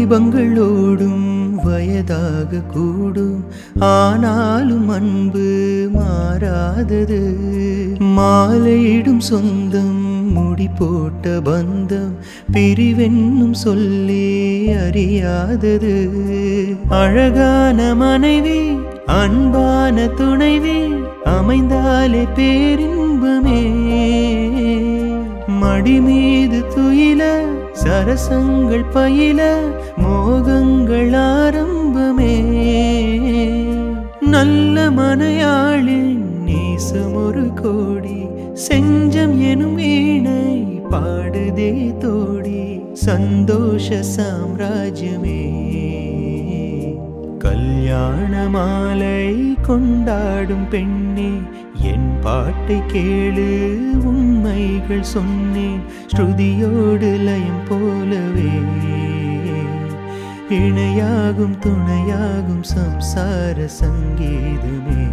வாலிபங்கள் ஓடும் வயதாக கூடும், ஆனாலும் அன்பு மாறாதது. மாலையிடும் சொந்தம் முடி போட்ட பந்தம் பிரிவென்னும் சொல்லி அறியாதது. அழகான மனைவி அன்பான துணைவி அமைந்தாலே பேரின்பமே. மடி மீது துயில சரசங்கள் பயில மோகங்கள் ஆரம்பமே. நல்ல மனையாளின் நேசம் ஒரு கோடி, செஞ்சம் எனும் வீணை பாடுதே தோடி. சந்தோஷ சாம்ராஜ்யமே. கல்யாண மாலை கொண்டாடும் பெண்ணே, என் பாட்டை கேளு உண்மைகள் சொன்னேன். ஸ்ருதியோடு லயம் போலவே இணையாகும் துணையாகும் சம்சார சங்கீதமே.